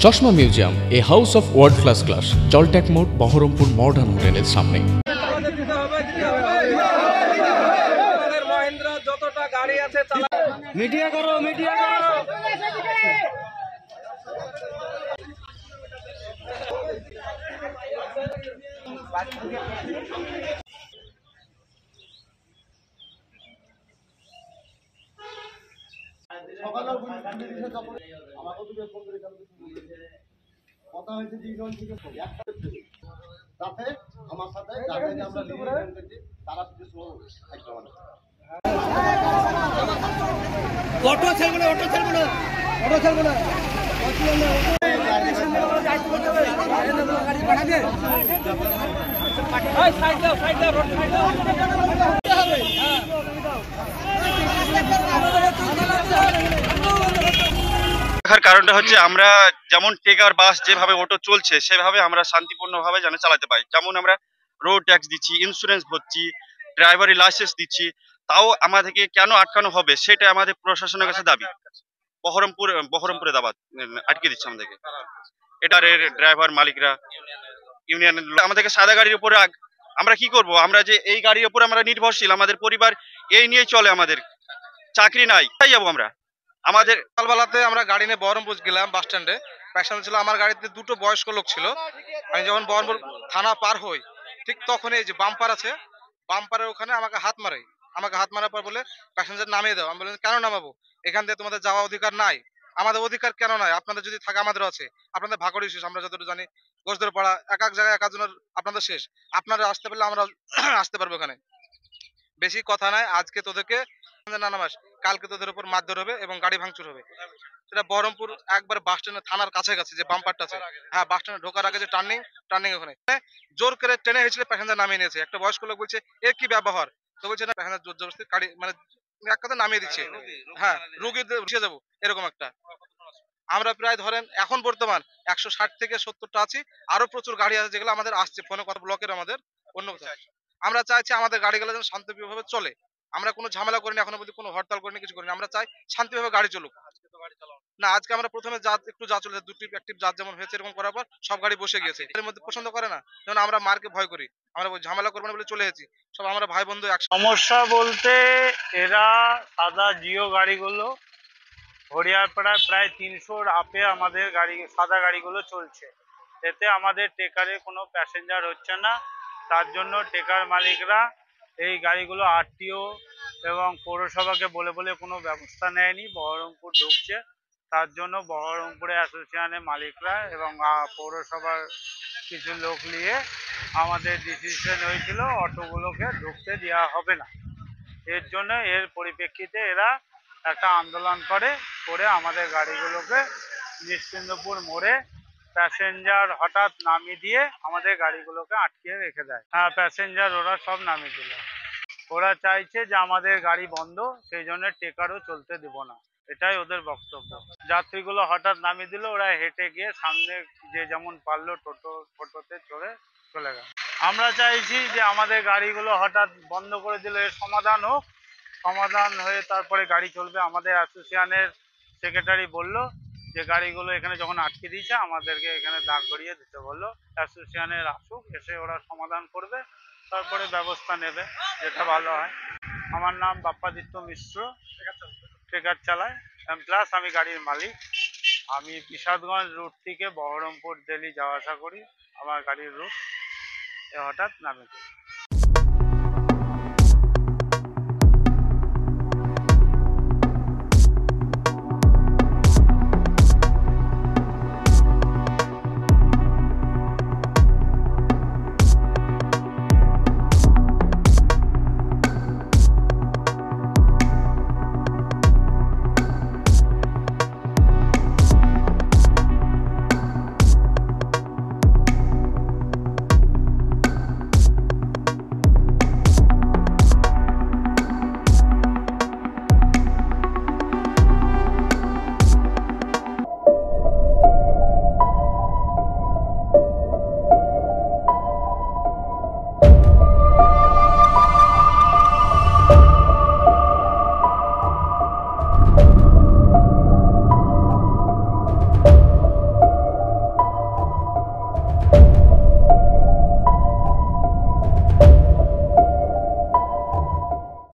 চশমা museum, a house of world class, জলট্যাক মোড়, বহরমপুর মডার্ন হোটেলের সামনে। মিডিয়া করো, মিডিয়া করো। কথা হয়েছে দুইজন থেকে তাতে আমার সাথে তারা অটো ছাড়বো না, অটো ছাড়বো না, অটো ছাড়বো না। দেখার কারণটা হচ্ছে আমরা যেমন টেকার বাস যেভাবে অটো চলছে সেভাবে আমরা শান্তিপূর্ণভাবে যেন চালাতে পারি। যেমন আমরা রোড ট্যাক্স দিচ্ছি, ইন্স্যুরেন্স ভরছি, ড্রাইভারি লাইসেন্স দিচ্ছি, তাও আমাদেরকে কেন আটকানো হবে সেটা আমাদের প্রশাসনের কাছে দাবি। বহরমপুরে দাবাত আটকে দিচ্ছে আমাদেরকে। এটার ড্রাইভার মালিকরা, ইউনিয়নের আমাদেরকে সাদা গাড়ির উপরে আমরা কি করব? আমরা যে এই গাড়ির উপর আমরা নির্ভরশীল, আমাদের পরিবার এই নিয়ে চলে, আমাদের চাকরি নাই, তাই যাবো আমরা। আমাদের সকালবেলাতে আমরা গাড়ি নিয়ে বহরমপুর গেলাম বাস স্ট্যান্ডে। প্যাসেঞ্জার ছিল আমার গাড়িতে, দুটো বয়স্ক লোক ছিল। আমি যখন বহরমপুর থানা পার হই ঠিক তখন এই যে বাম্পার আছে, বাম্পারের ওখানে আমাকে হাত মারার পর বলে প্যাসেঞ্জার নামিয়ে দাও। আমি বললাম কেন নামাবো? এখান থেকে তোমাদের যাওয়া অধিকার নাই। আমাদের অধিকার কেন নাই? আপনাদের যদি থাকে আমাদেরও আছে। আপনাদের ভাগড়ি শেষ, আমরা যতটুকু জানি গোসদের পাড়া এক এক জায়গায় এক একজনের আপনাদের শেষ। আপনারা আসতে পারলে আমরা আসতে পারবো এখানে। বেশি কথা নাই, আজকে তোদেরকে না নামাস, কালকে তোদের উপর মারধর হবে এবং গাড়ি ভাঙচুর হবে। সেটা বহরমপুর একবার বাস স্ট্যান্ডের থানার কাছে যে বাম্পারটা আছে, হ্যাঁ, বাস স্ট্যান্ডে ঢোকার আগে যে টার্নিং ওখানে জোর করে টেনে হয়েছিল, প্যাসেঞ্জার নামিয়ে নিয়েছে। একটা বয়স্ক লোক বলছে এর কি ব্যবহার? তো বলছে না, প্যাসেঞ্জার জোর জবরদস্তি গাড়ি মানে এক কথা নামিয়ে দিচ্ছে, হ্যাঁ, রুগী বসে যাবো এরকম একটা। আমরা প্রায় ধরেন এখন বর্তমান 160 থেকে 70টা আছি, আরো প্রচুর গাড়ি আছে যেগুলো আমাদের আসছে ফোনে কথা, ব্লকের আমাদের অন্য কোথাও। আমরা চাইছি আমাদের গাড়িগুলো যেন শান্তিপ্রিয়ভাবে চলে। আমরা কোনো ঝামেলা করিনি, এখনো পর্যন্ত কোনো হরতাল করিনি, কিছু করিনি। আমরা চাই শান্তিভাবে গাড়ি চলুক। না, আজকে আমরা প্রথমে একটু যা চলেছে, দুটি অ্যাক্টিভ জাত যেমন হয়েছে, এরকম করার পর সব গাড়ি বসে গিয়েছে। এর মধ্যে পছন্দ করে না, যেমন আমরা মারকে ভয় করি, আমরা ঝামেলা করবো না বলে চলে এসেছি। সব আমরা ভাই বন্ধু একসাথে। সমস্যা বলতে এরা সাদা জিও গাড়িগুলো হরিয়ারপাড়ায় প্রায় 300-র আপে আমাদের গাড়ি, সাদা গাড়িগুলো চলছে। এতে আমাদের টেকারে কোনো প্যাসেঞ্জার হচ্ছে না। তার জন্য টেকার মালিকরা এই গাড়িগুলো আরটিও এবং পৌরসভাকে বলে বলে কোনো ব্যবস্থা নেয়নি। বহরমপুর ঢুকছে, তার জন্য বহরমপুরে অ্যাসোসিয়েশনের মালিকরা এবং পৌরসভার কিছু লোক নিয়ে আমাদের ডিসিশন হয়েছিল অটোগুলোকে ঢুকতে দেওয়া হবে না। এর জন্য এর পরিপ্রেক্ষিতে এরা একটা আন্দোলন করে আমাদের গাড়িগুলোকে নিশ্চিন্দপুর মোড়ে প্যাসেঞ্জার হঠাৎ নামিয়ে দিয়ে আমাদের গাড়িগুলোকে আটকে রেখে দেয়। হ্যাঁ, প্যাসেঞ্জার ওরা সব নামিয়ে দিল। ওরা চাইছে যে আমাদের গাড়ি বন্ধ, সেই জন্য টেকারও চলতে দেব না, এটাই ওদের বক্তব্য। যাত্রীগুলো হঠাৎ নামিয়ে দিল, ওরা হেঁটে গিয়ে সামনে যে যেমন পারলো টোটোতে চড়ে চলে গেল। আমরা চাইছি যে আমাদের গাড়িগুলো হঠাৎ বন্ধ করে দিল, এর সমাধান হোক। সমাধান হয়ে তারপরে গাড়ি চলবে। আমাদের অ্যাসোসিয়েশনের সেক্রেটারি বলল যে গাড়িগুলো এখানে যখন আটকে দিয়েছে আমাদেরকে এখানে দাঁড় করিয়ে দিতে বললো। অ্যাসোসিয়েশনের আসুক, এসে ওরা সমাধান করবে, তারপরে ব্যবস্থা নেবে, যেটা ভালো হয়। আমার নাম বাপ্পাদিত্য মিশ্র, টেকার চালায়, প্লাস আমি গাড়ির মালিক। আমি কিশোরগঞ্জ রুট থেকে বহরমপুর ডেলি যাওয়া আসা করি। আমার গাড়ির রুট হঠাৎ নামে